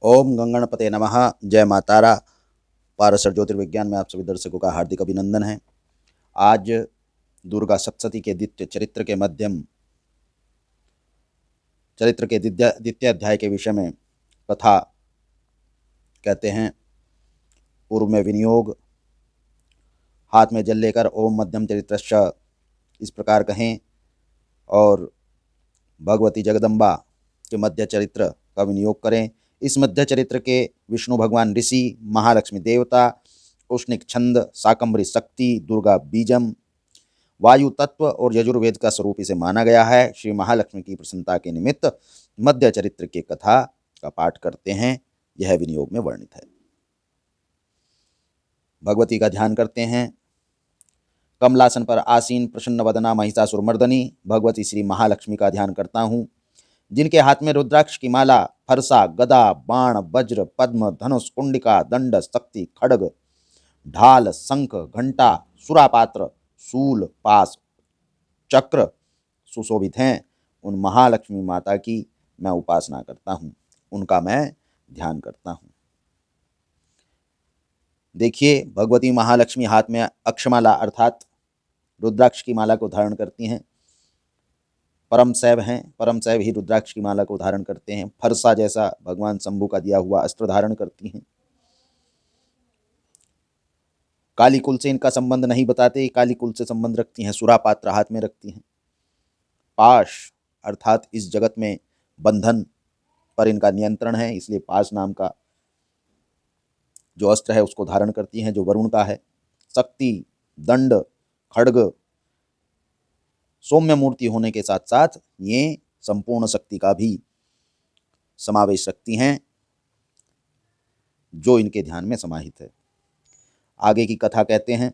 ओम गंगणपते नमः। जय माता तारा। पारसर ज्योतिर्विज्ञान में आप सभी दर्शकों का हार्दिक अभिनंदन है। आज दुर्गा सप्तशती के द्वितीय चरित्र के मध्यम चरित्र के द्वितीय अध्याय के विषय में कथा कहते हैं। पूर्व में विनियोग, हाथ में जल लेकर ओम मध्यम चरित्रश्च इस प्रकार कहें, और भगवती जगदम्बा के मध्य चरित्र का विनियोग करें। इस मध्य चरित्र के विष्णु भगवान ऋषि, महालक्ष्मी देवता, उष्णिक छंद, शाकंभरी शक्ति, दुर्गा बीजम, वायु तत्व और यजुर्वेद का स्वरूप इसे माना गया है। श्री महालक्ष्मी की प्रसन्नता के निमित्त मध्य चरित्र की कथा का पाठ करते हैं। यह विनियोग में वर्णित है। भगवती का ध्यान करते हैं। कमलासन पर आसीन प्रसन्न वदना महिषासुरमर्दनी भगवती श्री महालक्ष्मी का ध्यान करता हूँ, जिनके हाथ में रुद्राक्ष की माला, फरसा, गदा, बाण, वज्र, पद्म, धनुष, कुंडिका, दंड, शक्ति, खड्ग, ढाल, शंख, घंटा, सुरापात्र, शूल, पास, चक्र सुशोभित हैं। उन महालक्ष्मी माता की मैं उपासना करता हूँ, उनका मैं ध्यान करता हूँ। देखिए, भगवती महालक्ष्मी हाथ में अक्षमाला अर्थात रुद्राक्ष की माला को धारण करती हैं। परम शैव हैं, परम शैव ही रुद्राक्ष की माला को धारण करते हैं। फरसा जैसा भगवान शंभु का दिया हुआ अस्त्र धारण करती हैं। काली कुल से इनका संबंध नहीं बताते, काली कुल से संबंध रखती हैं। सुरापात्र हाथ में रखती हैं। पाश अर्थात इस जगत में बंधन पर इनका नियंत्रण है, इसलिए पाश नाम का जो अस्त्र है उसको धारण करती हैं, जो वरुण का है। शक्ति, दंड, खड्ग सौम्य मूर्ति होने के साथ साथ ये संपूर्ण शक्ति का भी समावेश रखती हैं, जो इनके ध्यान में समाहित है। आगे की कथा कहते हैं।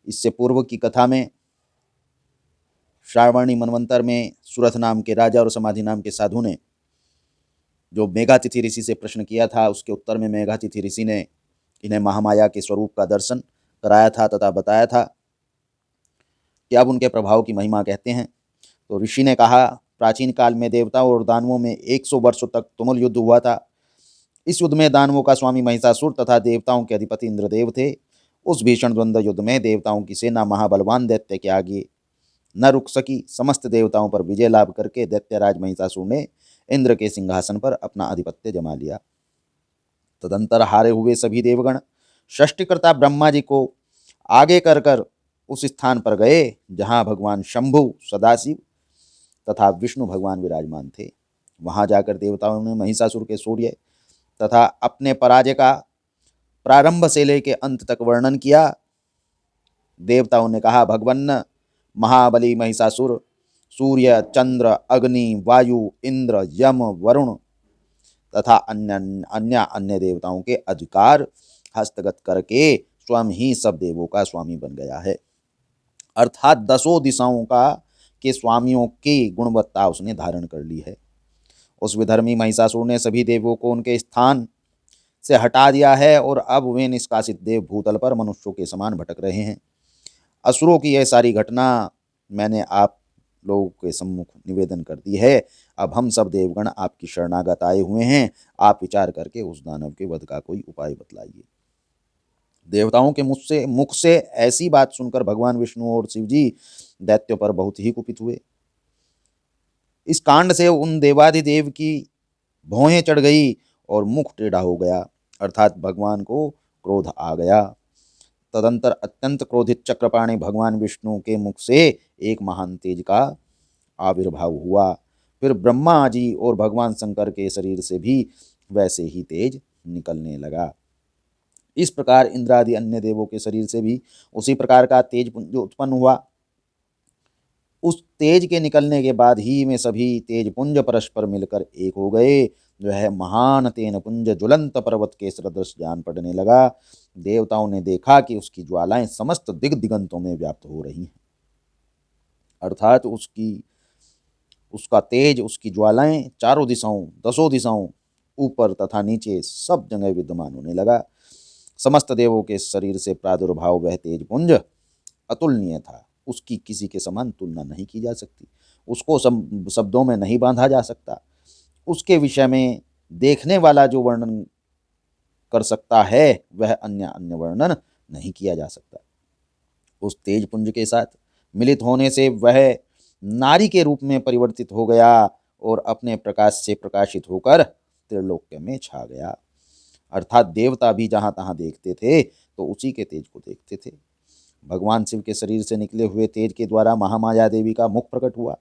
इससे पूर्व की कथा में श्रावणी मनवंतर में सुरथ नाम के राजा और समाधि नाम के साधु ने जो मेघातिथि ऋषि से प्रश्न किया था, उसके उत्तर में मेघातिथि ऋषि ने इन्हें महामाया के स्वरूप का दर्शन कराया था तथा बताया था कि अब उनके प्रभाव की महिमा कहते हैं। तो ऋषि ने कहा, प्राचीन काल में देवताओं और दानवों में 100 वर्षों तक तुमुल युद्ध हुआ था। इस युद्ध में दानवों का स्वामी महिषासुर तथा देवताओं के अधिपति इंद्रदेव थे। उस भीषण द्वंद्व युद्ध में देवताओं की सेना महाबलवान दैत्य के आगे न रुक सकी। समस्त देवताओं पर विजय लाभ करके दैत्यराज महिषासुर ने इंद्र के सिंहासन पर अपना आधिपत्य जमा लिया। तदंतर हारे हुए सभी देवगण सृष्टिकर्ता ब्रह्मा जी को आगे कर कर उस स्थान पर गए जहां भगवान शंभु, सदाशिव तथा विष्णु भगवान विराजमान थे। वहां जाकर देवताओं ने महिषासुर के शौर्य तथा अपने पराजय का प्रारंभ से लेकर अंत तक वर्णन किया। देवताओं ने कहा, भगवन्न महाबली महिषासुर सूर्य, चंद्र, अग्नि, वायु, इंद्र, यम, वरुण तथा अन्य देवताओं के अधिकार हस्तगत करके स्वयं ही सब देवों का स्वामी बन गया है। अर्थात 10 दिशाओं का के स्वामियों की गुणवत्ता उसने धारण कर ली है। उस विधर्मी महिषासुर ने सभी देवों को उनके स्थान से हटा दिया है और अब वे निष्कासित देव भूतल पर मनुष्यों के समान भटक रहे हैं। असुरों की यह सारी घटना मैंने आप लोगों के सम्मुख निवेदन कर दी है। अब हम सब देवगण आपकी शरणागत आए हुए हैं। आप विचार करके उस दानव के वध का कोई उपाय बतलाइए। देवताओं के मुख से ऐसी बात सुनकर भगवान विष्णु और शिव जी दैत्यों पर बहुत ही कुपित हुए। इस कांड से उन देवाधिदेव की भौहें चढ़ गई और मुख टेढ़ा हो गया, अर्थात भगवान को क्रोध आ गया। तदंतर अत्यंत क्रोधित चक्रपाणी भगवान विष्णु के मुख से एक महान तेज का आविर्भाव हुआ। फिर ब्रह्मा जी और भगवान शंकर के शरीर से भी वैसे ही तेज निकलने लगा। इस प्रकार इंद्रादि अन्य देवों के शरीर से भी उसी प्रकार का तेज पुंज उत्पन्न हुआ। उस तेज के निकलने के बाद ही में सभी तेज पुंज परस्पर मिलकर एक हो गए। जो है महान तेन पुंज ज्वलंत पर्वत के सदृश जान पड़ने लगा। देवताओं ने देखा कि उसकी ज्वालाएं समस्त दिगंतों में व्याप्त हो रही हैं, अर्थात उसका तेज, उसकी ज्वालाएं चारों दिशाओं, 10 दिशाओं, ऊपर तथा नीचे सब जगह विद्यमान होने लगा। समस्त देवों के शरीर से प्रादुर्भाव वह तेज पुंज अतुलनीय था। उसकी किसी के समान तुलना नहीं की जा सकती। उसको शब्दों में नहीं बांधा जा सकता। उसके विषय में देखने वाला जो वर्णन कर सकता है वह अन्य अन्य वर्णन नहीं किया जा सकता। उस तेज पुंज के साथ मिलित होने से वह नारी के रूप में परिवर्तित हो गया और अपने प्रकाश से प्रकाशित होकर त्रिलोक्य में छा गया। अर्थात देवता भी जहां तहां देखते थे तो उसी के तेज को देखते थे। भगवान शिव के शरीर से निकले हुए तेज के द्वारा महामाया देवी का मुख प्रकट हुआ।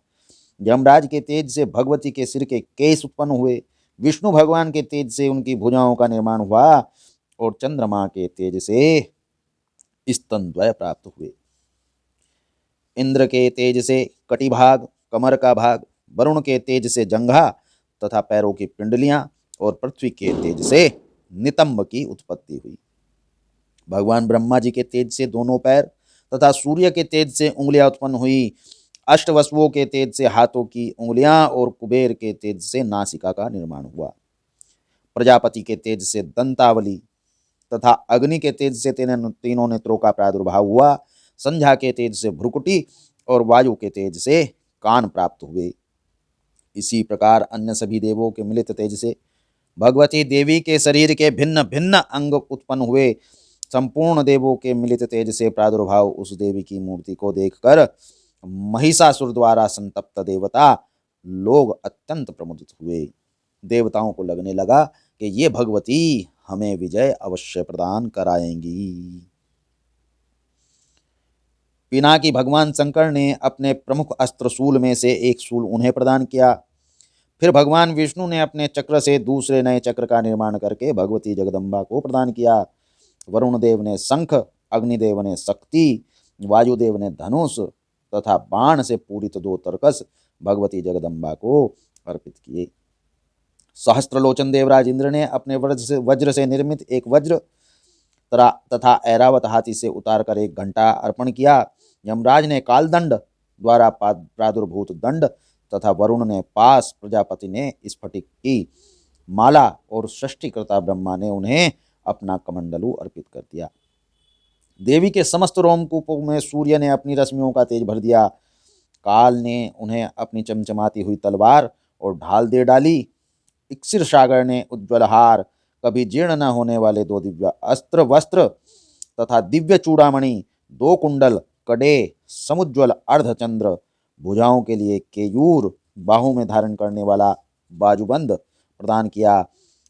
यमराज के तेज से भगवती के सिर के केस उत्पन्न हुए। विष्णु भगवान के तेज से उनकी भुजाओं का निर्माण हुआ और चंद्रमा के तेज से स्तनद्वय प्राप्त हुए। इंद्र के तेज से कटिभाग, कमर का भाग, वरुण के तेज से जंघा तथा पैरों की पिंडलियां और पृथ्वी के तेज से नितंब की उत्पत्ति हुई। भगवान ब्रह्मा जी के तेज से दोनों पैर तथा सूर्य के तेज से उंगलियां उत्पन्न हुई। अष्टवसुओं के तेज से हाथों की उंगलियां और कुबेर के तेज से नासिका का निर्माण हुआ। प्रजापति के तेज से दंतावली तथा अग्नि के तेज से तीनों नेत्रों का प्रादुर्भाव हुआ। संध्या के तेज से भ्रुकुटी और वायु के तेज से कान प्राप्त हुए। इसी प्रकार अन्य सभी देवों के मिलित तेज से भगवती देवी के शरीर के भिन्न भिन्न अंग उत्पन्न हुए। संपूर्ण देवों के मिलित तेज से प्रादुर्भाव उस देवी की मूर्ति को देखकर महिषासुर द्वारा संतप्त देवता लोग अत्यंत प्रमुदित हुए। देवताओं को लगने लगा कि ये भगवती हमें विजय अवश्य प्रदान कराएंगी। पिनाकी भगवान शंकर ने अपने प्रमुख अस्त्र शूल में से एक शूल उन्हें प्रदान किया। फिर भगवान विष्णु ने अपने चक्र से दूसरे नए चक्र का निर्माण करके भगवती जगदम्बा को प्रदान किया। वरुण देव ने शंख, अग्निदेव ने शक्ति, वायुदेव ने धनुष तथा बाण से पूरित दो तरकस भगवती जगदम्बा को अर्पित किए। सहस्त्रलोचन देवराज इंद्र ने अपने वज्र से निर्मित एक वज्र तथा ऐरावत हाथी से उतारकर एक घंटा अर्पण किया। यमराज ने कालदंड द्वारा प्रादुर्भूत दंड तथा वरुण ने पास, प्रजापति ने स्फटिक की माला और सृष्टिकर्ता ब्रह्मा ने उन्हें अपना कमंडलू अर्पित कर दिया। देवी के समस्त रोमकूपों में सूर्य ने अपनी रश्मियों का तेज भर दिया। काल ने उन्हें अपनी चमचमाती हुई तलवार और ढाल दे डाली। इक्सिर सागर ने उज्ज्वल हार, कभी जीर्ण न होने वाले दो दिव्य अस्त्र वस्त्र तथा दिव्य चूड़ामणि, दो कुंडल, कड़े, समुज्ज्वल अर्धचंद्र, भुजाओं के लिए केयूर, बाहू में धारण करने वाला बाजूबंद प्रदान किया।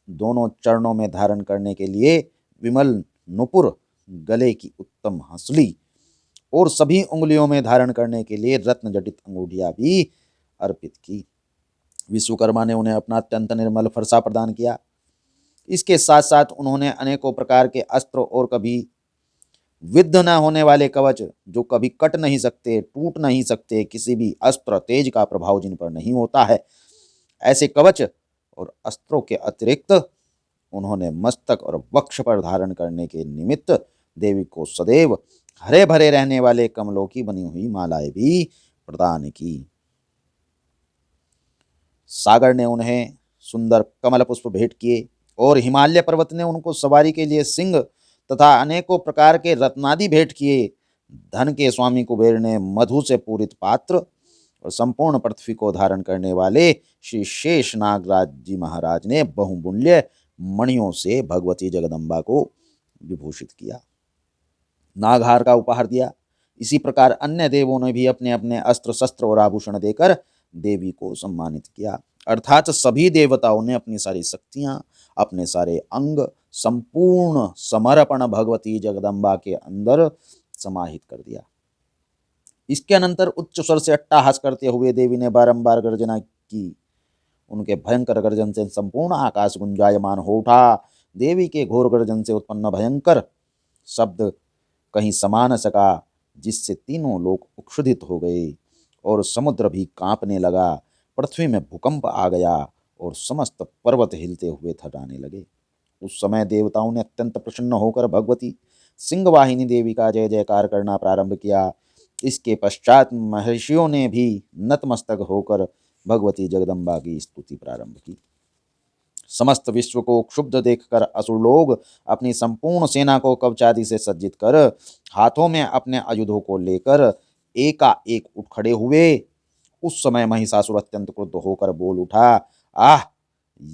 दोनों चरणों में धारण करने के लिए विमल नुपुर, गले की उत्तम हंसली और सभी उंगलियों में धारण करने के लिए रत्न जटित अंगूठियां भी अर्पित की। विश्वकर्मा ने उन्हें अपना अत्यंत निर्मल फरसा प्रदान किया। इसके साथ साथ उन्होंने अनेकों प्रकार के अस्त्र और कभी विद्ध न होने वाले कवच, जो कभी कट नहीं सकते, टूट नहीं सकते, किसी भी अस्त्र तेज का प्रभाव जिन पर नहीं होता है, ऐसे कवच और अस्त्रों के अतिरिक्त उन्होंने मस्तक और वक्ष पर धारण करने के निमित्त देवी को सदैव हरे भरे रहने वाले कमलों की बनी हुई मालाएं भी प्रदान की। सागर ने उन्हें सुंदर कमल पुष्प भेंट किए और हिमालय पर्वत ने उनको सवारी के लिए सिंह तथा अनेकों प्रकार के रत्नादि भेंट किए। धन के स्वामी कुबेर ने मधु से पूरित पात्र और संपूर्ण पृथ्वी को धारण करने वाले श्री शेष नागराज जी महाराज ने बहुमूल्य मणियों से भगवती जगदम्बा को विभूषित किया, नागहार का उपहार दिया। इसी प्रकार अन्य देवों ने भी अपने अपने अस्त्र शस्त्र और आभूषण देकर देवी को सम्मानित किया। अर्थात सभी देवताओं ने अपनी सारी शक्तियां, अपने सारे अंग संपूर्ण समर्पण भगवती जगदम्बा के अंदर समाहित कर दिया। इसके अनंतर उच्च स्वर से अट्टहास करते हुए देवी ने बारंबार गर्जना की। उनके भयंकर गर्जन से संपूर्ण आकाश गुंजायमान हो उठा। देवी के घोर गर्जन से उत्पन्न भयंकर शब्द कहीं समा न सका, जिससे तीनों लोग क्षुधित हो गए और समुद्र भी कांपने लगा। पृथ्वी में भूकंप आ गया और समस्त पर्वत हिलते हुए थर्राने लगे। उस समय देवताओं ने अत्यंत प्रसन्न होकर भगवती सिंहवाहिनी देवी का जय जयकार करना प्रारंभ किया। इसके पश्चात महर्षियों ने भी नतमस्तक होकर भगवती जगदम्बा की स्तुति प्रारंभ की। समस्त विश्व को क्षुब्ध देखकर असुर लोग अपनी संपूर्ण सेना को कवचादि से सज्जित कर हाथों में अपने आयुधों को लेकर एकाएक उठ खड़े हुए। उस समय महिषासुर अत्यंत क्रुद्ध होकर बोल उठा, आह,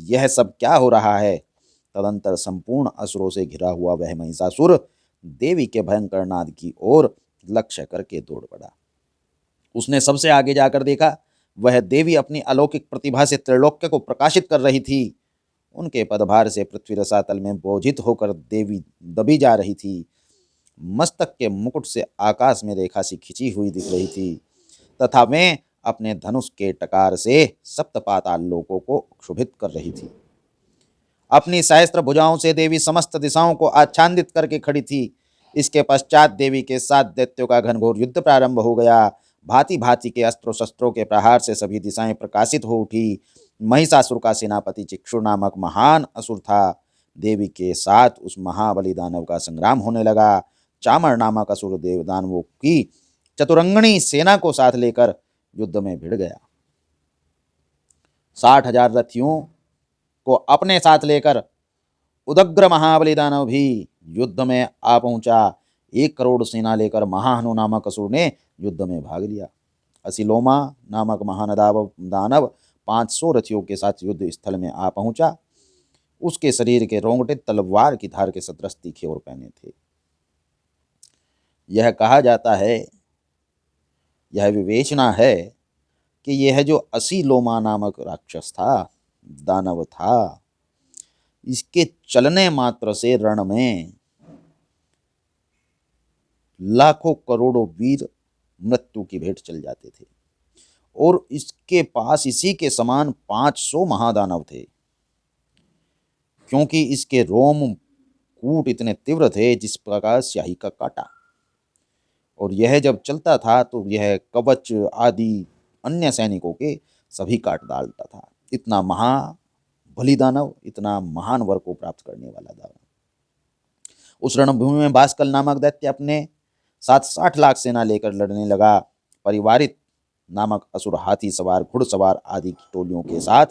यह सब क्या हो रहा है? तदंतर संपूर्ण असुरों से घिरा हुआ वह महिषासुर देवी के भयंकर नाद की ओर लक्ष्य करके दौड़ पड़ा। उसने सबसे आगे जाकर देखा, वह देवी अपनी अलौकिक प्रतिभा से त्रैलोक्य को प्रकाशित कर रही थी। उनके पदभार से पृथ्वी रसातल में बोझित होकर देवी दबी जा रही थी। मस्तक के मुकुट से आकाश में रेखा सी खिंची हुई दिख रही थी तथा वे अपने धनुष के टकार से सप्त पाताल लोकों को क्षुभित कर रही थी। अपनी सहस्त्र भुजाओं से देवी समस्त दिशाओं को आच्छादित करके खड़ी थी। इसके पश्चात देवी के साथ दैत्यों का घनघोर युद्ध प्रारंभ हो गया। भांति भांति के अस्त्रों शस्त्रों के प्रहार से सभी दिशाएं प्रकाशित हो उठी। महिषासुर का सेनापति चिक्षुर नामक महान असुर था। देवी के साथ उस महाबली दानव का संग्राम होने लगा। चामर नामक असुर देव दानवों की चतुरंगणी सेना को साथ लेकर युद्ध में भिड़ गया। 60,000 रथियों को अपने साथ लेकर उदग्र महाबली दानव भी युद्ध में आ पहुंचा। 1 करोड़ सेना लेकर महाहनु नामक असुर ने युद्ध में भाग लिया। असिलोमा नामक महान दानव 500 रथियों के साथ युद्ध स्थल में आ पहुंचा। उसके शरीर के रोंगटे तलवार की धार के सदृश तीखे और पहने थे। यह कहा जाता है, यह विवेचना है कि यह जो असिलोमा नामक राक्षस था, दानव था, इसके चलने मात्र से रण में लाखों करोड़ों वीर मृत्यु की भेंट चल जाते थे और इसके पास इसी के समान 500 महादानव थे, क्योंकि इसके रोम कूट इतने तीव्र थे जिस प्रकार स्याही का कांटा। और यह जब चलता था तो यह कवच आदि अन्य सैनिकों के सभी काट डालता था। इतना महाबली दानव, इतना महान वर को प्राप्त करने वाला दानव। उस रणभूमि में भास्कर नामक दैत्य अपने साथ 60 लाख सेना लेकर लड़ने लगा। परिवारित नामक असुर हाथी सवार, घुड़सवार आदि की टोलियों के साथ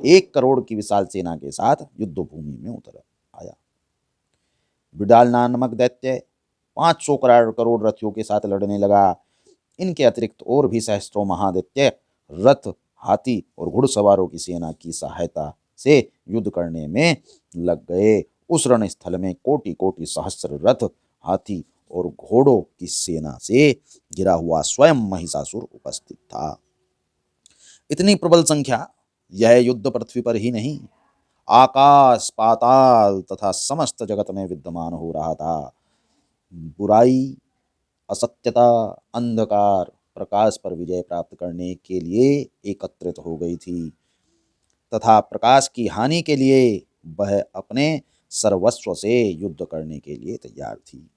1 करोड़ की विशाल सेना के साथ युद्ध भूमि में उतर आया। बिडाल नामक दैत्य 500 करोड़ रथियों के साथ लड़ने लगा। इनके अतिरिक्त और भी सहस्त्रों महादैत्य रथ, हाथी और घुड़सवारों की सेना की सहायता से युद्ध करने में लग गए। उस रणस्थल में कोटि कोटि सहस्त्र रथ, हाथी और घोड़ों की सेना से घिरा हुआ स्वयं महिषासुर उपस्थित था। इतनी प्रबल संख्या यह युद्ध पृथ्वी पर ही नहीं, आकाश, पाताल तथा समस्त जगत में विद्यमान हो रहा था। बुराई, असत्यता, अंधकार, प्रकाश पर विजय प्राप्त करने के लिए एकत्रित हो गई थी तथा प्रकाश की हानि के लिए वह अपने सर्वस्व से युद्ध करने के लिए तैयार थी।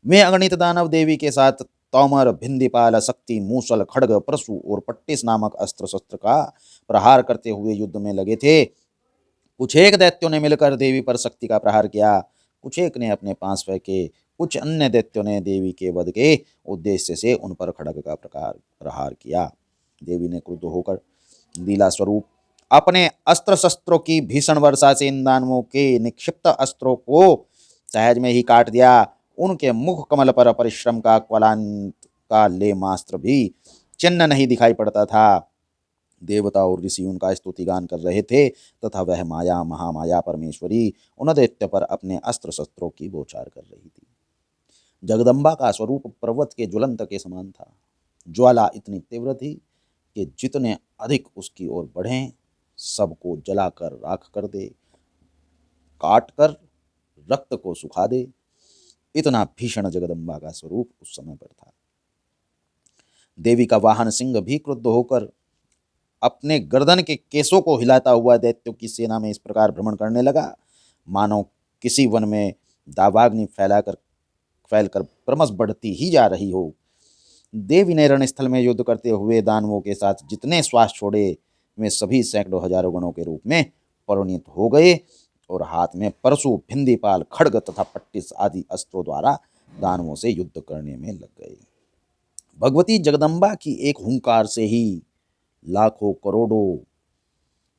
वे अगणित दानव देवी के साथ तोमर, भिंदीपाल, शक्ति, मूसल, खड्ग, परशु और पट्टिस नामक अस्त्र शस्त्र का प्रहार करते हुए युद्ध में लगे थे। कुछ एक दैत्यों ने मिलकर देवी पर शक्ति का प्रहार किया, कुछ एक ने अपने पांस फेंके, कुछ अन्य दैत्यों ने देवी के वध के उद्देश्य से उन पर खड्ग का प्रहार किया। देवी ने क्रुद्ध होकर लीला स्वरूप अपने अस्त्र शस्त्रों की भीषण वर्षा से इन दानवों के निक्षिप्त अस्त्रों को सहज में ही काट दिया। उनके मुख कमल पर परिश्रम का क्वलांत का लेमास्त्र भी चिन्ह नहीं दिखाई पड़ता था। देवता और ऋषि उनका स्तुतिगान कर रहे थे तथा वह माया, महामाया परमेश्वरी उन दैत्य पर अपने अस्त्र शस्त्रों की बौछार कर रही थी। जगदम्बा का स्वरूप पर्वत के ज्वलंत के समान था। ज्वाला इतनी तीव्र थी कि जितने अधिक उसकी ओर बढ़ें सबको जलाकर राख कर दे, काट कर रक्त को सुखा दे। इतना भीषण जगदम्बा का स्वरूप उस समय पर था। देवी का वाहन सिंह भी क्रुद्ध होकर अपने गर्दन के केसों को हिलाता हुआ दैत्यों की सेना में इस प्रकार भ्रमण करने लगा, मानो किसी वन में दावाग्नि फैलकर क्रमश बढ़ती ही जा रही हो। देवी ने रणस्थल में युद्ध करते हुए दानवों के साथ जितने श्वास छोड़े वे सभी सैकड़ों हजारों गणों के रूप में परिणित हो गए और हाथ में परशु, भिंदीपाल, खड्ग तथा पट्टिस आदि अस्त्रों द्वारा दानवों से युद्ध करने में लग गए। भगवती जगदम्बा की एक हुंकार से ही लाखों करोड़ों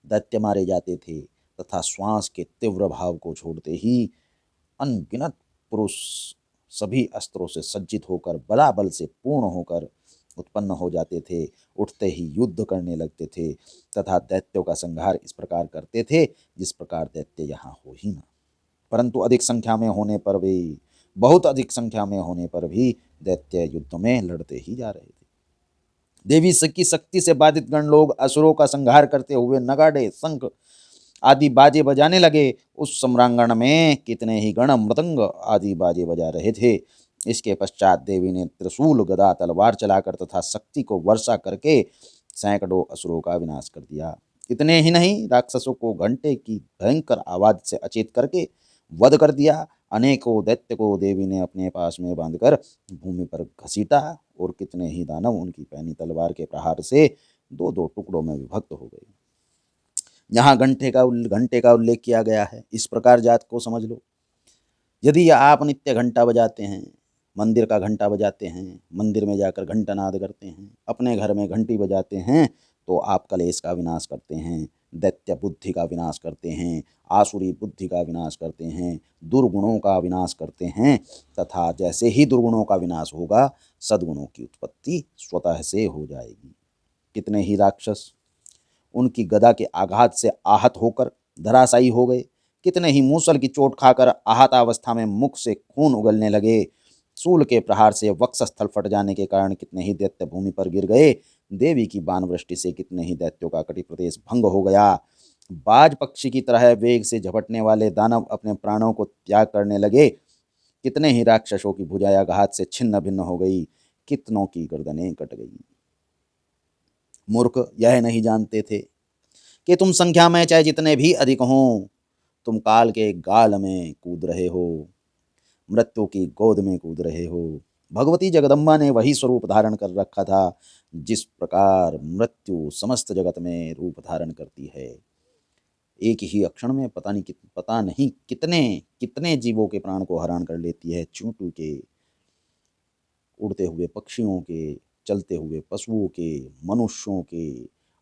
दैत्य मारे जाते थे तथा श्वास के तीव्र भाव को छोड़ते ही अनगिनत पुरुष सभी अस्त्रों से सज्जित होकर बलाबल से पूर्ण होकर उत्पन्न हो जाते थे, उठते ही युद्ध करने लगते थे तथा दैत्यों का संहार इस प्रकार करते थे जिस प्रकार दैत्य यहाँ हो ही ना। परंतु अधिक संख्या में होने पर भी, बहुत अधिक संख्या में होने पर भी दैत्य युद्ध में लड़ते ही जा रहे थे। देवी की शक्ति से बाधित गण लोग असुरों का संहार करते हुए नगाड़े, शंख आदि बाजे बजाने लगे। उस सम्रांगण में कितने ही गण मृदंग आदि बाजे बजा रहे थे। इसके पश्चात देवी ने त्रिशूल, गदा, तलवार चलाकर तथा शक्ति को वर्षा करके सैकड़ों असुरों का विनाश कर दिया। इतने ही नहीं, राक्षसों को घंटे की भयंकर आवाज से अचेत करके वध कर दिया। अनेकों दैत्य को देवी ने अपने पास में बांधकर भूमि पर घसीटा और कितने ही दानव उनकी पैनी तलवार के प्रहार से दो दो टुकड़ों में विभक्त हो गए। यहाँ घंटे का उल्लेख किया गया है। इस प्रकार जात को समझ लो। यदि आप नित्य घंटा बजाते हैं, मंदिर का घंटा बजाते हैं, मंदिर में जाकर घंटानाद करते हैं, अपने घर में घंटी बजाते हैं, तो आप कलेश का विनाश करते हैं, दैत्य बुद्धि का विनाश करते हैं, आसुरी बुद्धि का विनाश करते हैं, दुर्गुणों का विनाश करते हैं तथा जैसे ही दुर्गुणों का विनाश होगा, सद्गुणों की उत्पत्ति स्वतः से हो जाएगी। कितने ही राक्षस उनकी गदा के आघात से आहत होकर धराशायी हो गए। कितने ही मूसल की चोट खाकर आहतावस्था में मुख से खून उगलने लगे। शूल के प्रहार से वक्षस्थल फट जाने के कारण कितने ही दैत्य भूमि पर गिर गए। देवी की बाण वृष्टि से कितने ही दैत्यों का कटी प्रदेश भंग हो गया। बाज पक्षी की तरह वेग से झपटने वाले दानव अपने प्राणों को त्याग करने लगे। कितने ही राक्षसों की भुजाएं घात से छिन्न भिन्न हो गई। कितनों की गर्दनें कट गई। मूर्ख यह नहीं जानते थे कि तुम संख्या में चाहे जितने भी अधिक हों, तुम काल के गाल में कूद रहे हो, मृत्यु की गोद में कूद रहे हो। भगवती जगदम्बा ने वही स्वरूप धारण कर रखा था जिस प्रकार मृत्यु समस्त जगत में रूप धारण करती है। एक ही अक्षण में पता नहीं कितने कितने जीवों के प्राण को हरण कर लेती है। चूंटू के, उड़ते हुए पक्षियों के, चलते हुए पशुओं के, मनुष्यों के,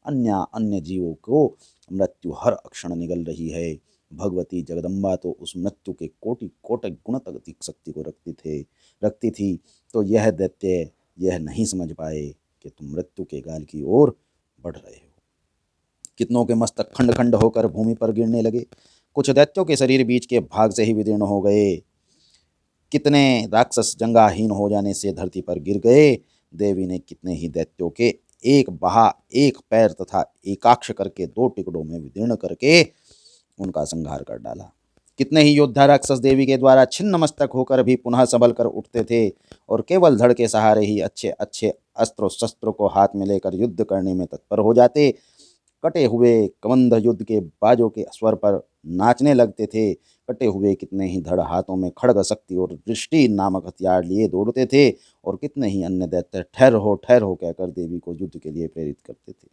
अन्य अन्य जीवों को मृत्यु हर क्षण निगल रही है। भगवती जगदम्बा तो उस मृत्यु के कोटि कोटि गुण तक अधिक शक्ति को रखती थी। तो यह दैत्य यह नहीं समझ पाए कि तुम मृत्यु के गाल की ओर बढ़ रहे हो। कितनों के मस्तक खंड खंड होकर भूमि पर गिरने लगे। कुछ दैत्यों के शरीर बीच के भाग से ही विदीर्ण हो गए। कितने राक्षस जंगाहीन हो जाने से धरती पर गिर गए। देवी ने कितने ही दैत्यों के एक बाहा, एक पैर तथा एकाक्ष करके दो टुकड़ों में विदीर्ण करके उनका संहार कर डाला। कितने ही योद्धा राक्षस देवी के द्वारा छिन्न मस्तक होकर भी पुनः संभल कर उठते थे और केवल धड़ के सहारे ही अच्छे अच्छे अस्त्र शस्त्रों को हाथ में लेकर युद्ध करने में तत्पर हो जाते। कटे हुए कमंद युद्ध के बाजों के स्वर पर नाचने लगते थे। कटे हुए कितने ही धड़ हाथों में खड्ग शक्ति और दृष्टि नामक हथियार लिए दौड़ते थे और कितने ही अन्य दैत्य ठहर हो कहकर देवी को युद्ध के लिए प्रेरित करते थे।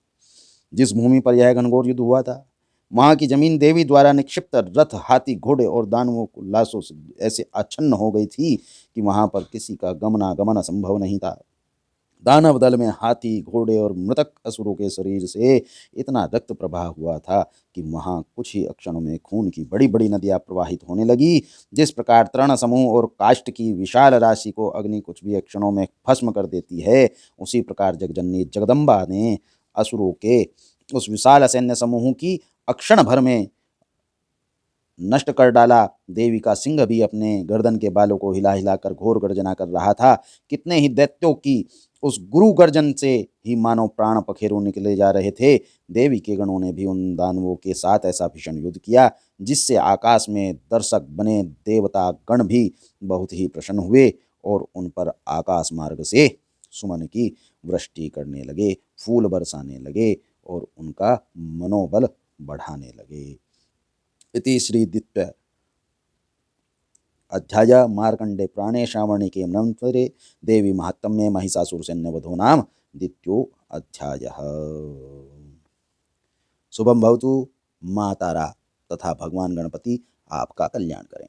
जिस भूमि पर यह घनघोर युद्ध हुआ था, वहां की जमीन देवी द्वारा निक्षिप्त रथ, हाथी, घोड़े और दानवों को लाशों से ऐसे आच्छन्न हो गई थी कि वहां पर किसी का गमन संभव नहीं था। दानव दल में हाथी, घोड़े और मृतक असुरों के शरीर से इतना रक्त प्रवाह हुआ था कि वहां कुछ ही क्षणों में खून की बड़ी बड़ी नदियां प्रवाहित होने लगी। जिस प्रकार तृण समूह और काष्ठ की विशाल राशि को अग्नि कुछ भी क्षणों में भस्म कर देती है, उसी प्रकार जगजननी जगदम्बा ने असुरों के उस विशाल सैन्य समूह की अक्षण भर में नष्ट कर डाला। देवी का सिंह भी अपने गर्दन के बालों को हिला हिलाकर घोर गर्जना कर रहा था। कितने ही दैत्यों की उस गुरु गर्जन से ही मानो प्राण पखेरु निकले जा रहे थे। देवी के गणों ने भी उन दानवों के साथ ऐसा भीषण युद्ध किया जिससे आकाश में दर्शक बने देवता गण भी बहुत ही प्रसन्न हुए और उन पर आकाश मार्ग से सुमन की वृष्टि करने लगे, फूल बरसाने लगे और उनका मनोबल बढ़ाने लगे। इति श्री द्वितीय अध्याय मार्कंडे प्राणे श्रावणिके मंत्रे देवी महात्म्ये महिषासुर सैन्यवधो नाम द्वितीयो अध्यायः। शुभम भवतु। माँ तारा तथा भगवान गणपति आपका कल्याण करें।